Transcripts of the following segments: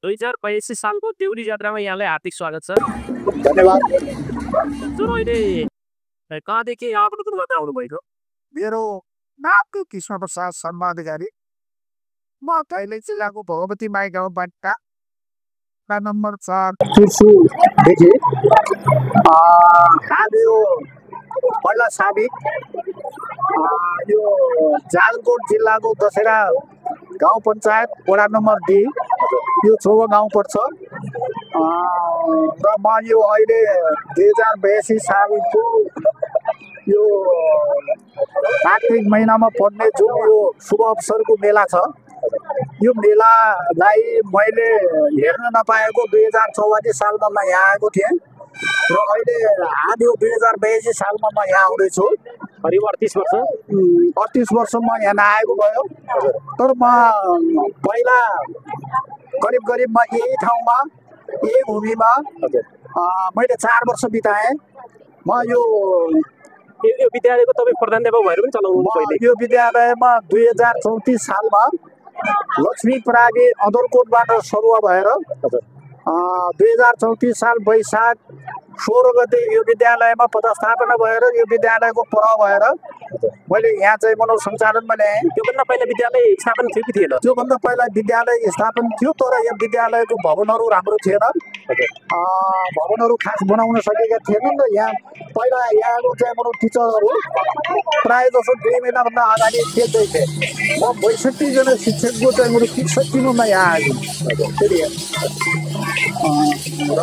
2082 सालको देउरी जात्रामा यहाँलाई हार्दिक स्वागत छ। धन्यवाद। हजुर अहिले कहाँदेखि यहाँ आउनु गर्दै आउनुभएको? मेरो नाम कृष्ण प्रसाद शर्मा अधिकारी। म दैलेख जिल्लाको भगवती माई गाउँबाट नम्बर 4 चुर्सुदेखि यो पहिला साबिक यो जालकोट जिल्लाको दशहरा गाउँ पञ्चायत वडा नम्बर 2 यो छेउमा गाउँ पर्छ र म यो अहिले 2082 सालको यो कार्तिक महिनामा पर्ने जुन यो शुभ अवसरको मेला छ यो मेलालाई मैले हेर्न नपाएको 2044 सालमा म यहाँ आएको थिएँ र अहिले आज यो 2082 सालमा म यहाँ आउँदैछु। करिब 38 वर्ष म यहाँ नआएको भयो। तर म पहिला करिब म यही ठाउँमा यही भूमिमा मैले 4 वर्ष बिताएँ। म यो विद्यालयको तपाईँ प्रधानाध्यापक भएर पनि चलाउनु पहिले? यो विद्यालयमा 2034 सालमा लक्ष्मी परागी अदरकोटबाट सरुवा भएर 2034 साल वैशाख 16 गते यो विद्यालयमा पदस्थापना भएर यो विद्यालयको प्रभाव भएर मैले यहाँ चाहिँ मनोज सञ्चालनमा ल्याएँ। त्योभन्दा पहिला विद्यालय स्थापन थियो कि थिएन? त्योभन्दा पहिला विद्यालय स्थापन थियो तर यो विद्यालयको भवनहरू राम्रो थिएन। भवनहरू खास बनाउन सकेका थिएनन् र यहाँ पहिला यहाँको चाहिँ मनोज टिचरहरू प्रायः जसो 2 महिनाभन्दा अगाडि थिए। म 62 जना शिक्षकको चाहिँ मेरो 63 मा यहाँ आएको फेरि र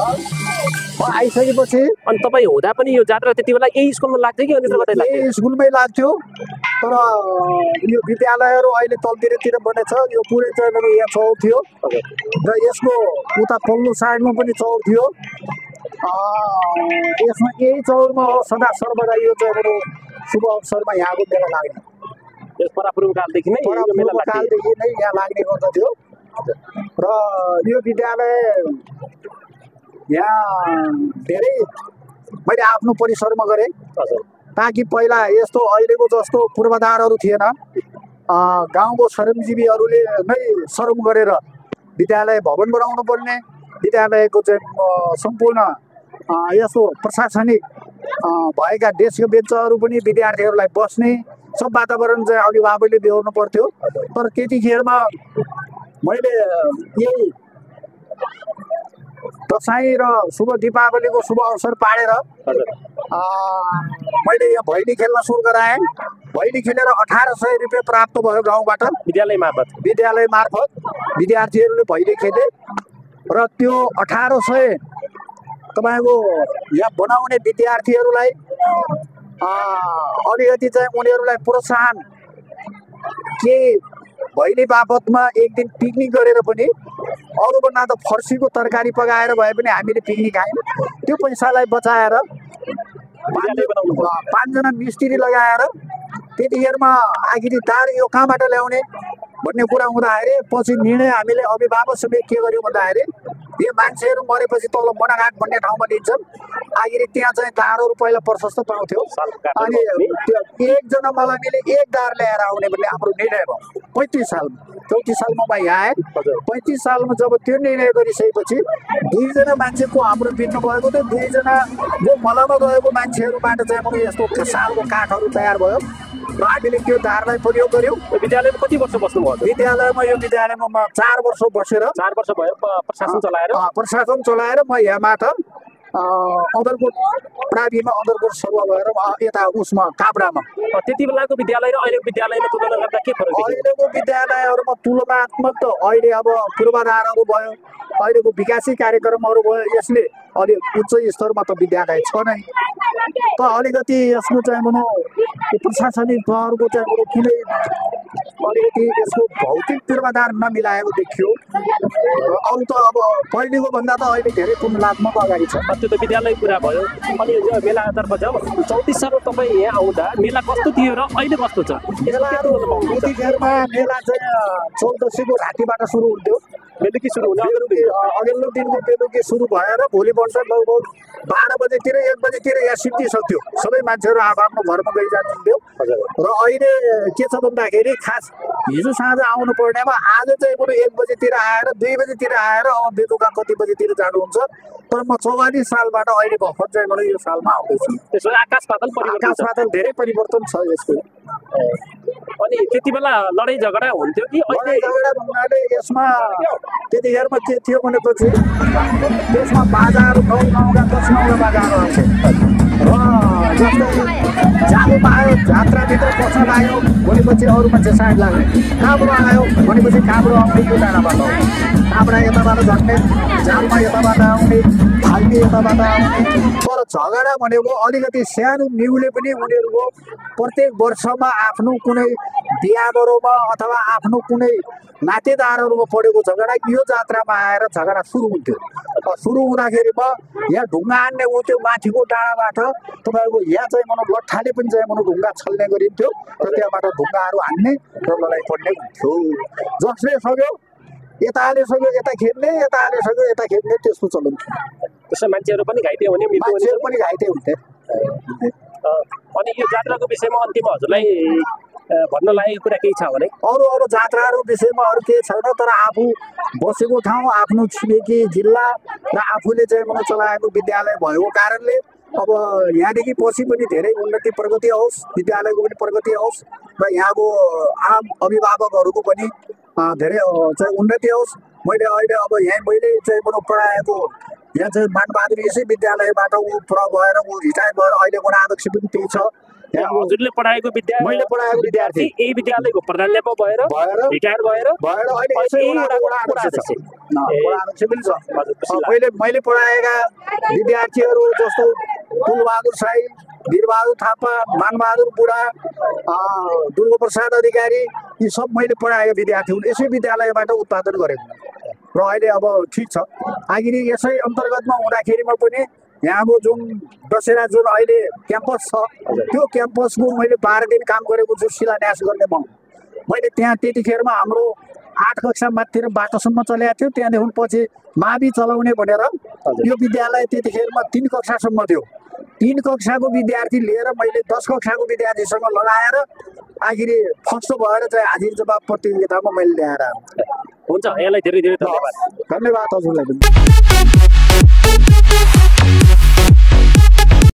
म आइसकेपछि अनि तपाईँ हुँदा पनि यो जात्रा त्यति बेला यही स्कुलमा लाग्थ्यो कि अन्यत्र कतै लाग्थ्यो? यही स्कुलमै लाग्थ्यो तर यो विद्यालयहरू अहिले तलतिरतिर बनेछ। यो पुरै चाहिँ मेरो यहाँ चौर थियो र यसको उता पल्लो साइडमा पनि चौर थियो। यसमा यही चौरमा सदा सर्वदा यो चाहिँ मेरो शुभ अवसरमा यहाँको मेला लाग्ने परापूर्वकालदेखि नै कालदेखि नै यहाँ लाग्ने गर्दथ्यो र यो विद्यालय यहाँ धेरै मैले आफ्नो परिसरमा गरेँ ताकि पहिला यस्तो अहिलेको जस्तो पूर्वाधारहरू थिएन। गाउँको श्रमजीवीहरूले नै श्रम गरेर विद्यालय भवन बनाउनु पर्ने, विद्यालयको चाहिँ सम्पूर्ण यस्तो प्रशासनिक भएका डेस्क बेन्चहरू पनि विद्यार्थीहरूलाई बस्ने सब वातावरण चाहिँ अभिभावकले बेहोर्नु पर्थ्यो। तर त्यतिखेरमा मैले यही दसैँ र शुभ दीपावलीको शुभ अवसर पाडेर मैले यहाँ भैली खेल्न सुरु गराएँ। भैली खेलेर 1800 रुपियाँ प्राप्त भयो गाउँबाट विद्यालय मार्फत विद्यार्थीहरूले भैली खेले र त्यो 1800 तपाईँको यहाँ बनाउने विद्यार्थीहरूलाई अलिकति चाहिँ उनीहरूलाई प्रोत्साहन के भैली बापतमा एक दिन पिकनिक गरेर पनि अरूभन्दा त फर्सीको तरकारी पकाएर भए पनि हामीले पिकनिक खायौँ। त्यो पैसालाई बचाएर 5 जना मिस्त्री लगाएर त्यतिखेरमा आखिरकार यो कहाँबाट ल्याउने भन्ने कुरा हुँदाखेरि पछि निर्णय हामीले अभिभावक समेत के गर्यौँ भन्दाखेरि यो मान्छेहरू मरेपछि तल बनाघाट भन्ने ठाउँमा दिन्छन्। आखिर त्यहाँ चाहिँ दारहरू पहिला प्रशस्त पाउँथ्यो अनि त्यो एकजना मलाई मिले 1 दार ल्याएर आउने भन्ने हाम्रो निर्णय भयो 35 सालमा। 34 सालमा म यहाँ आएँ। 35 सालमा जब त्यो निर्णय गरिसकेपछि 2 जना मान्छेको हाम्रो बित्नु भएको थियो। 2 जना जो मलामा गएको मान्छेहरूबाट चाहिँ म यस्तो सालको काठहरू तयार भयो र हामीले त्यो दारलाई प्रयोग गर्यौँ। विद्यालयमा कति वर्ष बस्नुभयो? विद्यालयमा यो विद्यालयमा म 4 वर्ष बसेर 4 वर्ष भयो प्रशासन चलाएर म यहाँबाट अदरकोट प्राविमा अदरकोट सरुवा भएर यता उसमा काभ्रामा। त्यति बेलाको विद्यालय र अहिलेको विद्यालयमा तुलना गर्दा के फरक देखियो? अहिलेको विद्यालयहरूमा तुलनात्मक त अहिले अब पूर्वाधारहरू भयो, अहिलेको विकासी कार्यक्रमहरू भयो, यसले अलि उच्च स्तरमा त विद्यालय छ नै। त अलिकति यसको चाहिँ प्रशासनिक तहहरूको चाहिँ किनै अलिकति यसको भौतिक पूर्वाधार नमिलाएको देखियो। अरू त अब पहिलेको भन्दा त अहिले धेरै तुलनात्मक अगाडि छ। त्यो त विद्यालय कुरा भयो। अनि यो मेलातर्फ जाउँ। 34 सालमा तपाईँ यहाँ आउँदा मेला कस्तो थियो र अहिले कस्तो छ? त्यतिखेरमा मेला चाहिँ 14 घाटीबाट सुरु हुन्थ्यो। बेलुकी सुरु हुने अघिल्लो दिनको बेलुकी सुरु भएर भोलि वर्ष लगभग 12 बजेतिर 1 बजेतिर यहाँ सिद्धिसक्थ्यो सबै मान्छेहरू आफ्नो घरमा गइजान्थ्यो र अहिले के छ भन्दाखेरि खास हिजो साँझ आउनु पर्नेमा आज चाहिँ बरु 1 बजेतिर आएर 2 बजेतिर आएर अब बेलुका कति बजेतिर जानुहुन्छ तर म 44 सालबाट अहिले भर्खर चाहिँ मलाई यो सालमा आउँदैछु त्यसो आकाश पातल धेरै परिवर्तन छ यसको अनि त्यति बेला लडाइँ झगडा हुन्थ्यो कि लडाइँ झगडा भन्नाले यसमा त्यतिखेरमा के थियो भनेपछि त्यसमा बाजाहरू 9 10 बाजाहरू आउँथे र जस्तै जानु पायो जात्राभित्र पसल आयो भनेपछि अरू मान्छे साइड लाग्ने काम्रो आयो भनेपछि काम्रो आउने यो डाँडाबाट काब्रा यताबाट झन्ने जालमा यताबाट आउने फाल्टी यताबाट आउने तर झगडा भनेको अलिकति सानो न्युले पनि उनीहरूको प्रत्येक वर्षमा आफ्नो कुनै बिहाबरोमा अथवा आफ्नो कुनै नातेदारहरूमा परेको झगडा यो जात्रामा आएर झगडा सुरु हुन्थ्यो सुरु हुँदाखेरिमा यहाँ ढुङ्गा हान्ने ऊ त्यो माथिको डाँडाबाट तपाईँको यहाँ चाहिँ मनो लट्ठाले पनि चाहिँ मनो ढुङ्गा छल्ने गरिन्थ्यो र त्यहाँबाट ढुङ्गाहरू हान्ने र लडाइँ पर्ने हुन्थ्यो जसले सक्यो यताले सक्यो यता खेल्ने यताले सक्यो यता खेल्ने त्यस्तो चलन थियो त्यसो मान्छेहरू पनि घाइते हुने मान्छेहरू पनि घाइते हुन्थे अनि यो जात्राको विषयमा अन्तिम हजुरलाई भन्न लागेको कुरा केही छ भने अरू जात्राहरू विषयमा अरू केही छैन तर आफू बसेको ठाउँ आफ्नो छिमेकी जिल्ला र आफूले चाहिँ मलाई चलाएको विद्यालय भएको कारणले अब यहाँदेखि पछि पनि धेरै उन्नति प्रगति आओस् विद्यालयको पनि प्रगति आओस् र यहाँको आम अभिभावकहरूको पनि धेरै चाहिँ उन्नति आओस् मैले अहिले अब यहाँ मैले चाहिँ पढाएको यहाँ चाहिँ मानबहादुर यसै विद्यालयबाट ऊ पुरा भएर ऊ रिटायर भएर अहिलेको अध्यक्ष पनि त्यही छ हजुरले पढाएको विद्यार्थी मैले पढाएको विद्यार्थी यही विद्यालयको प्रधानाध्यापक भएर रिटायर भएर अहिले यसै अध्यक्ष पनि छ मैले पढाएका विद्यार्थीहरू जस्तो फुलबहादुर साई वीरबहादुर थापा मानबहादुर बुढा दुर्गाप्रसाद अधिकारी यी सब मैले पढाएका विद्यार्थी हुन् यसै विद्यालयबाट उत्पादन गरेको र अहिले अब ठिक छ आखिर यसै अन्तर्गतमा हुँदाखेरिमा पनि यहाँको जुन दशहरा जुन अहिले क्याम्पस छ त्यो क्याम्पसको मैले 12 दिन काम गरेको छु शिलान्यास गर्ने मैले त्यहाँ त्यतिखेरमा हाम्रो 8 कक्षा माथितिर बाटोसम्म चलेको थियो त्यहाँदेखि पछि मावि चलाउने भनेर यो विद्यालय त्यतिखेरमा 3 कक्षासम्म थियो 3 कक्षाको विद्यार्थी लिएर मैले 10 कक्षाको विद्यार्थीसँग लगाएर आखिर फर्स्ट भएर चाहिँ हाजिर जवाब प्रतियोगितामा मैले ल्याएर हुन्छ यहाँलाई धेरै धेरै धन्यवाद हजुरलाई पनि